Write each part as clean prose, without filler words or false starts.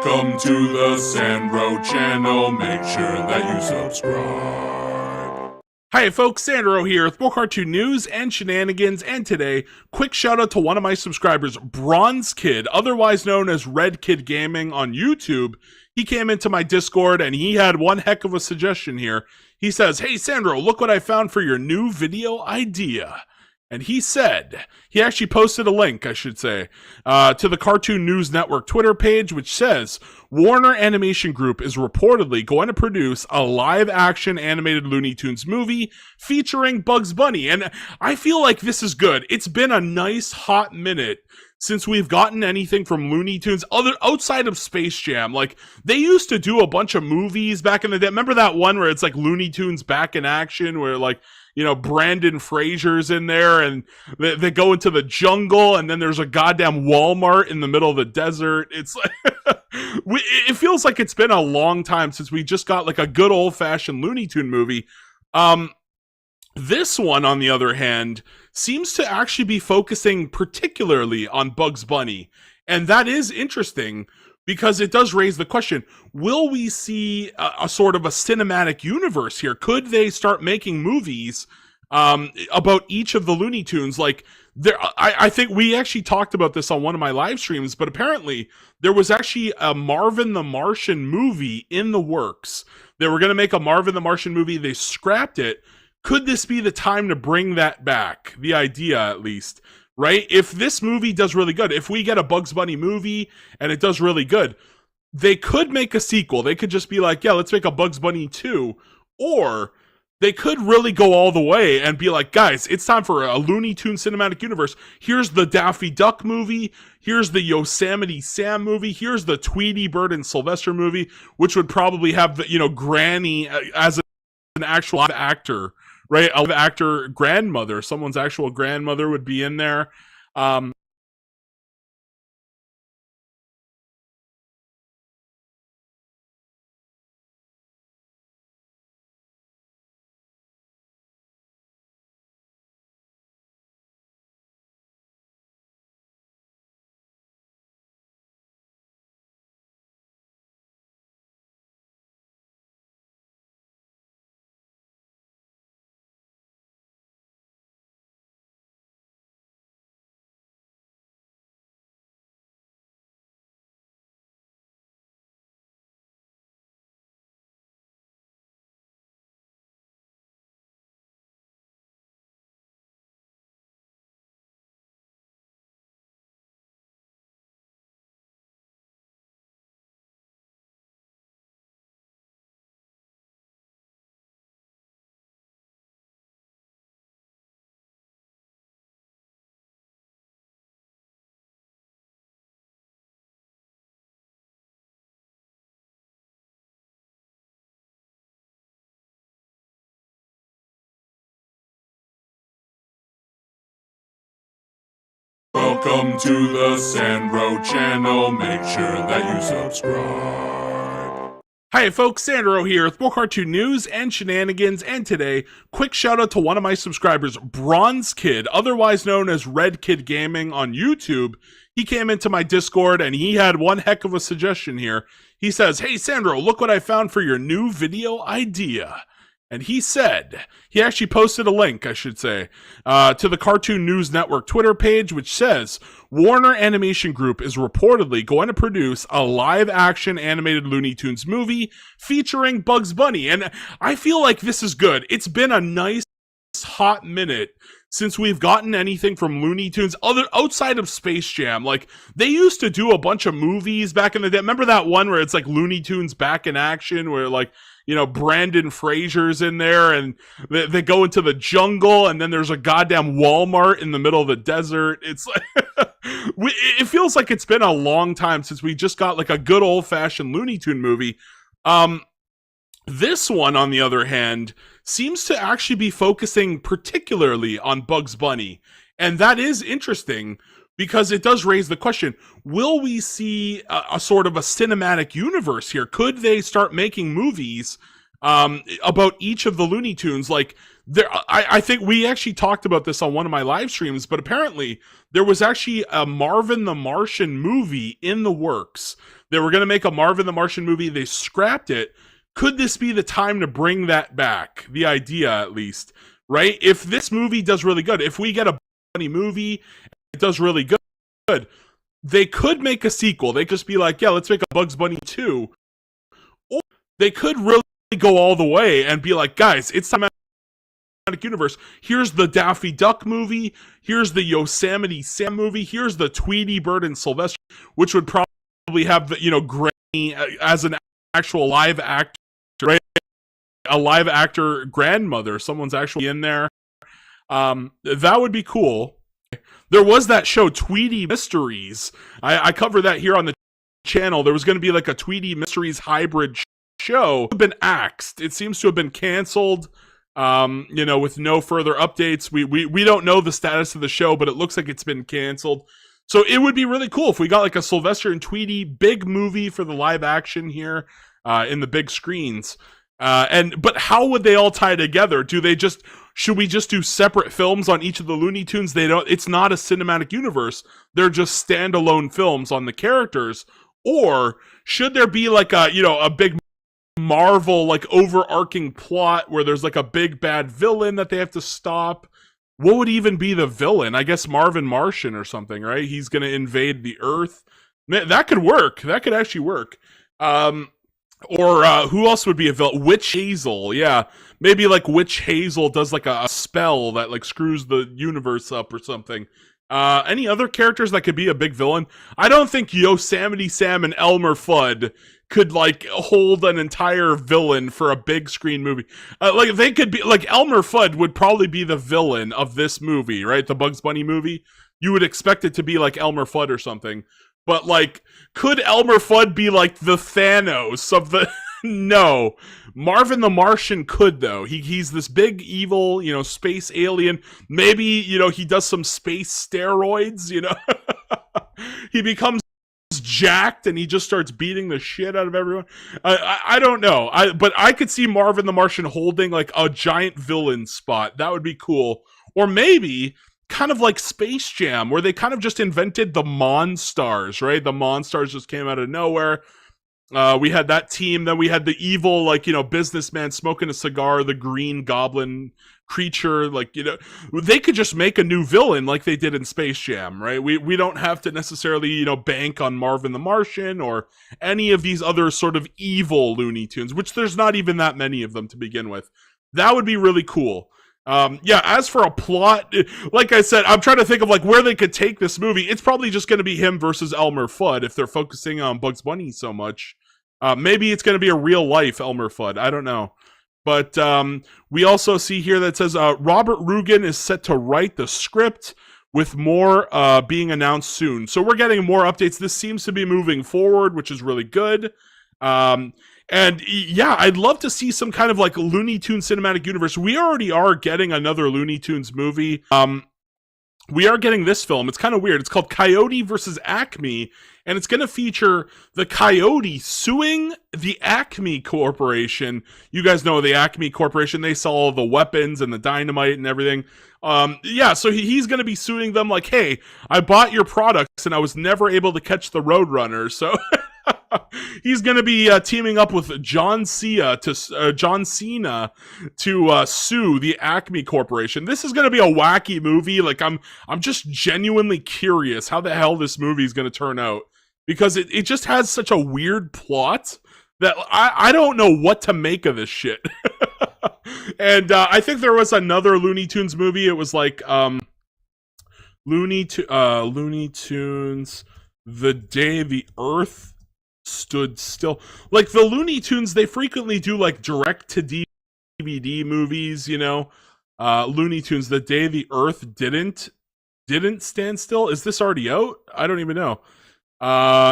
Welcome to the Sandro channel. Make sure that you subscribe. Hi folks, Sandro here with more cartoon news and shenanigans, and today, quick shout out to one of my subscribers, Bronze Kid, otherwise known as Red Kid Gaming on YouTube. He came into my Discord and he had one heck of a suggestion here. He says, "Hey Sandro, look what I found for your new video idea." And he said, he actually posted a link, I should say, to the Cartoon News Network Twitter page, which says, Warner Animation Group is reportedly going to produce a live-action animated Looney Tunes movie featuring Bugs Bunny. And I feel like this is good. It's been a nice hot minute since we've gotten anything from Looney Tunes outside of Space Jam. Like, they used to do a bunch of movies back in the day. Remember that one where it's like Looney Tunes Back in Action, where like, you know, Brandon Fraser's in there and they go into the jungle and then there's a goddamn Walmart in the middle of the desert. It's like, it feels like it's been a long time since we just got like a good old fashioned Looney Tune movie. This one, on the other hand, seems to actually be focusing particularly on Bugs Bunny. And that is interesting because it does raise the question, will we see a sort of a cinematic universe here? Could they start making movies about each of the Looney Tunes? Like, I think we actually talked about this on one of my live streams, but apparently there was actually a Marvin the Martian movie in the works. They were going to make a Marvin the Martian movie. They scrapped it. Could this be the time to bring that back? The idea, at least. Right? If this movie does really good, if we get a Bugs Bunny movie and it does really good, they could make a sequel. They could just be like, yeah, let's make a Bugs Bunny 2. Or they could really go all the way and be like, guys, it's time for a Looney Tunes cinematic universe. Here's the Daffy Duck movie. Here's the Yosemite Sam movie. Here's the Tweety Bird and Sylvester movie, which would probably have the, you know, Granny as an actual actor. Right, a live actor grandmother, someone's actual grandmother would be in there. Welcome to the Sandro channel. Make sure that you subscribe. Hi folks, Sandro here with more cartoon news and shenanigans, and today, quick shout out to one of my subscribers, Bronze Kid, otherwise known as Red Kid Gaming on YouTube. He came into my Discord and he had one heck of a suggestion here. He says, "Hey Sandro, look what I found for your new video idea." And he said, he actually posted a link, I should say, to the Cartoon News Network Twitter page, which says, Warner Animation Group is reportedly going to produce a live-action animated Looney Tunes movie featuring Bugs Bunny. And I feel like this is good. It's been a nice hot minute since we've gotten anything from Looney Tunes outside of Space Jam. Like, they used to do a bunch of movies back in the day. Remember that one where it's like Looney Tunes Back in Action, where like, you know, Brandon Fraser's in there and they go into the jungle and then there's a goddamn Walmart in the middle of the desert. It's like, it feels like it's been a long time since we just got like a good old fashioned Looney Tune movie. This one, on the other hand, seems to actually be focusing particularly on Bugs Bunny. And that is interesting because it does raise the question, will we see a sort of a cinematic universe here? Could they start making movies about each of the Looney Tunes. Like, I think we actually talked about this on one of my live streams, but apparently there was actually a Marvin the Martian movie in the works. They were going to make a Marvin the Martian movie. They scrapped it. Could this be the time to bring that back? The idea, at least, right? If this movie does really good, if we get a Bunny movie, it does really good, they could make a sequel. They could just be like, yeah, let's make a Bugs Bunny 2. Or they could really go all the way and be like, guys, it's time universe. Here's the Daffy Duck movie. Here's the Yosemite Sam movie. Here's the Tweety Bird and Sylvester, which would probably have the, you know, Granny as an actual live actor, right? A live actor grandmother. Someone's actually in there. That would be cool. There was that show, Tweety Mysteries. I cover that here on the channel. There was going to be like a Tweety Mysteries hybrid show. It's been axed. It seems to have been canceled. You know, with no further updates. We don't know the status of the show, but it looks like it's been canceled. So it would be really cool if we got like a Sylvester and Tweety big movie for the live action here in the big screens. But how would they all tie together? Should we just do separate films on each of the Looney Tunes? It's not a cinematic universe. They're just standalone films on the characters. Or should there be like a big Marvel like overarching plot where there's like a big bad villain that they have to stop? What would even be the villain? I guess Marvin Martian or something, right? He's going to invade the Earth. That could work. That could actually work. Or who else would be a villain? Witch Hazel, yeah. Maybe like Witch Hazel does like a spell that like screws the universe up or something. Any other characters that could be a big villain? I don't think Yosemite Sam and Elmer Fudd could like hold an entire villain for a big screen movie. Like they could be like Elmer Fudd would probably be the villain of this movie, right? The Bugs Bunny movie. You would expect it to be like Elmer Fudd or something. But like, could Elmer Fudd be like the Thanos of the? No. Marvin the Martian could, though. He's this big evil, you know, space alien. Maybe, you know, he does some space steroids, you know. He becomes jacked and he just starts beating the shit out of everyone. I don't know. But I could see Marvin the Martian holding like a giant villain spot. That would be cool. Or maybe kind of like Space Jam, where they kind of just invented the Monstars, right? The Monstars just came out of nowhere. We had that team, then we had the evil, like, you know, businessman smoking a cigar, the green goblin creature, like, you know, they could just make a new villain like they did in Space Jam, right? We don't have to necessarily, you know, bank on Marvin the Martian or any of these other sort of evil Looney Tunes, which there's not even that many of them to begin with. That would be really cool. Yeah, as for a plot, like I said, I'm trying to think of like where they could take this movie. It's probably just going to be him versus Elmer Fudd if they're focusing on Bugs Bunny so much. Maybe it's going to be a real life Elmer Fudd. I don't know. But we also see here that says Robert Rugen is set to write the script with more being announced soon. So we're getting more updates. This seems to be moving forward, which is really good. And yeah, I'd love to see some kind of like Looney Tunes cinematic universe. We already are getting another Looney Tunes movie. We are getting this film. It's kind of weird. It's called Coyote versus Acme, and it's going to feature the Coyote suing the Acme Corporation. You guys know the Acme Corporation. They sell all the weapons and the dynamite and everything. Yeah, so he's going to be suing them like, hey, I bought your products and I was never able to catch the Roadrunner, so... He's going to be teaming up with John Cena to sue the Acme Corporation. This is going to be a wacky movie. Like I'm just genuinely curious how the hell this movie is going to turn out, because it just has such a weird plot that I don't know what to make of this shit. And I think there was another Looney Tunes movie. It was like Looney Tunes, The Day the Earth Stood Still. Like the Looney Tunes, they frequently do like direct to DVD movies, you know. Looney Tunes, The Day the Earth Didn't Stand Still. Is this already out? I don't even know.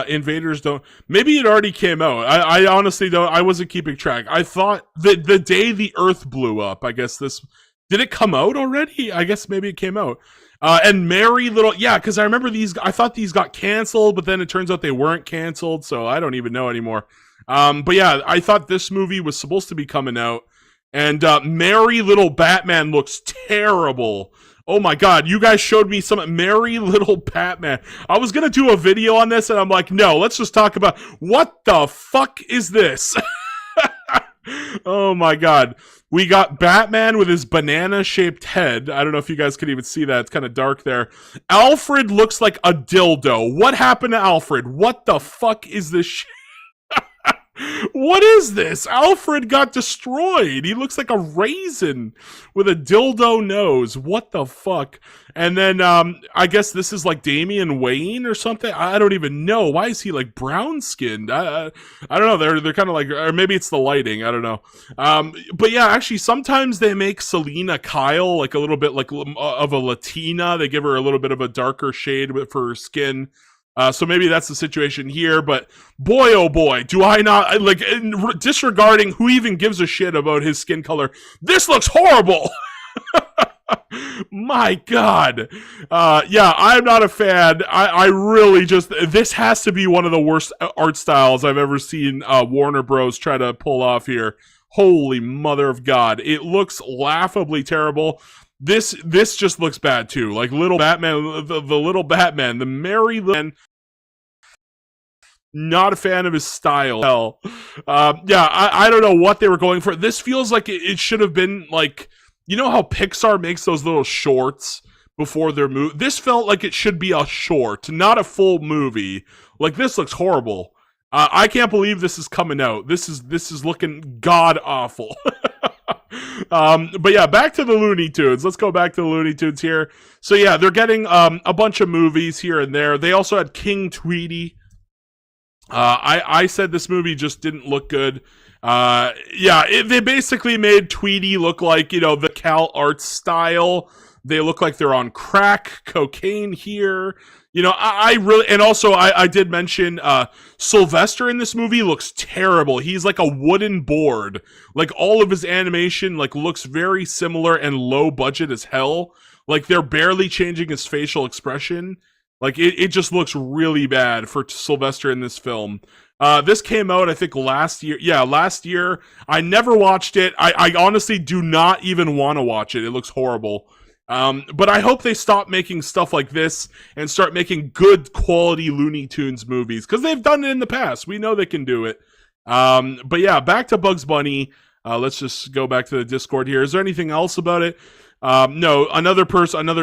Invaders Don't. Maybe it already came out. I honestly don't. I wasn't keeping track. I thought that The Day the Earth Blew Up. I guess this. Did it come out already? I guess maybe it came out. And Merry Little, yeah, because I remember these, I thought these got canceled, but then it turns out they weren't canceled, so I don't even know anymore. But yeah, I thought this movie was supposed to be coming out, and Merry Little Batman looks terrible. Oh my god, you guys showed me some Merry Little Batman. I was gonna do a video on this, and I'm like, no, let's just talk about what the fuck is this? Oh my god. We got Batman with his banana-shaped head. I don't know if you guys can even see that. It's kind of dark there. Alfred looks like a dildo. What happened to Alfred? What the fuck is this shit? What is this? Alfred got destroyed. He looks like a raisin with a dildo nose. What the fuck? And then I guess this is like Damian Wayne or something. I don't even know. Why is he like brown skinned? I don't know. They're kind of like, or maybe it's the lighting. I don't know. But yeah, actually, sometimes they make Selena Kyle like a little bit like of a Latina. They give her a little bit of a darker shade for her skin. So maybe that's the situation here, but boy, oh boy, do I not, like, disregarding who even gives a shit about his skin color, this looks horrible! My god. Yeah, I'm not a fan. I really just, this has to be one of the worst art styles I've ever seen Warner Bros. Try to pull off here. Holy mother of God. It looks laughably terrible. This just looks bad too. Like little Batman, the little Batman, the merry little. Not a fan of his style. Hell, yeah, I don't know what they were going for. This feels like it should have been like, you know how Pixar makes those little shorts before their movie. This felt like it should be a short, not a full movie. Like this looks horrible. I can't believe this is coming out. This is looking god awful. But yeah, back to the Looney Tunes. Let's go back to the Looney Tunes here. So yeah, they're getting a bunch of movies here and there. They also had King Tweety. I said this movie just didn't look good. Yeah, they basically made Tweety look like, you know, the Cal Arts style. They look like they're on crack cocaine here. You know, I really, and also I did mention Sylvester in this movie looks terrible. He's like a wooden board. Like all of his animation like looks very similar and low budget as hell. Like they're barely changing his facial expression. Like it just looks really bad for Sylvester in this film. This came out, I think, last year. Yeah, last year. I never watched it. I honestly do not even want to watch it. It looks horrible. But I hope they stop making stuff like this and start making good quality Looney Tunes movies, because they've done it in the past. We know they can do it. But yeah, back to Bugs Bunny. Let's just go back to the Discord here. Is there anything else about it? No, another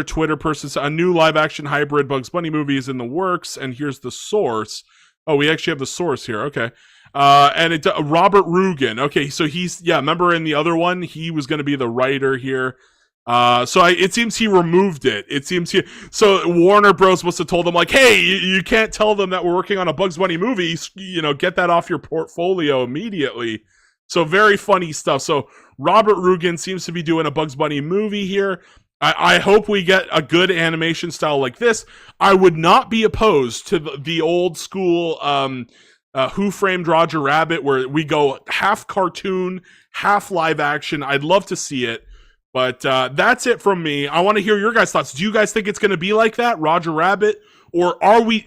Twitter person said a new live action hybrid Bugs Bunny movie is in the works, and here's the source. Oh, we actually have the source here. Okay. And it Robert Rugen. Okay, so he's, yeah, remember in the other one, he was going to be the writer here. It seems he removed it. So Warner Bros. Must have told them like, hey, you can't tell them that we're working on a Bugs Bunny movie. You know, get that off your portfolio immediately. So very funny stuff. So Robert Rugen seems to be doing a Bugs Bunny movie here. I hope we get a good animation style like this. I would not be opposed to the old school Who Framed Roger Rabbit, where we go half cartoon, half live action. I'd love to see it. But that's it from me. I want to hear your guys' thoughts. Do you guys think it's going to be like that, Roger Rabbit? Or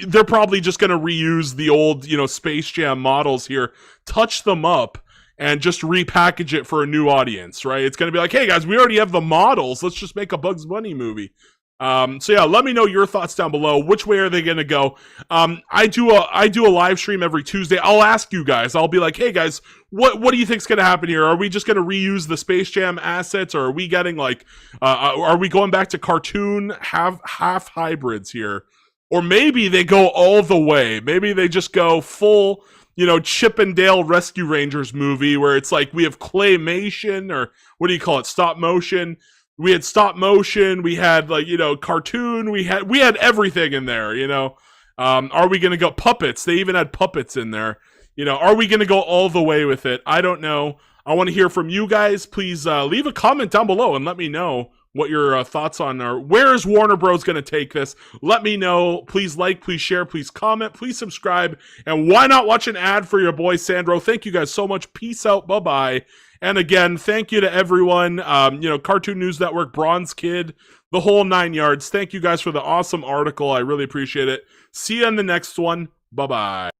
they're probably just going to reuse the old, you know, Space Jam models here, touch them up, and just repackage it for a new audience, right? It's going to be like, hey guys, we already have the models. Let's just make a Bugs Bunny movie. So yeah, let me know your thoughts down below. Which way are they going to go? I do a live stream every Tuesday. I'll ask you guys. I'll be like, hey guys, what do you think's going to happen here? Are we just going to reuse the Space Jam assets, or are we getting like, are we going back to cartoon half hybrids here? Or maybe they go all the way. Maybe they just go full, you know, Chip and Dale Rescue Rangers movie, where it's like we have claymation, or what do you call it, stop motion. We had stop motion, we had like, you know, cartoon, we had everything in there, you know. Are we gonna go puppets? They even had puppets in there. You know, are we gonna go all the way with it? I don't know. I want to hear from you guys. Please leave a comment down below and let me know what your thoughts on are. Where is Warner Bros. Going to take this? Let me know. Please like, please share, please comment, please subscribe. And why not watch an ad for your boy Sandro? Thank you guys so much. Peace out. Bye-bye. And again, thank you to everyone. You know, Cartoon News Network, Bronze Kid, the whole 9 yards. Thank you guys for the awesome article. I really appreciate it. See you in the next one. Bye-bye.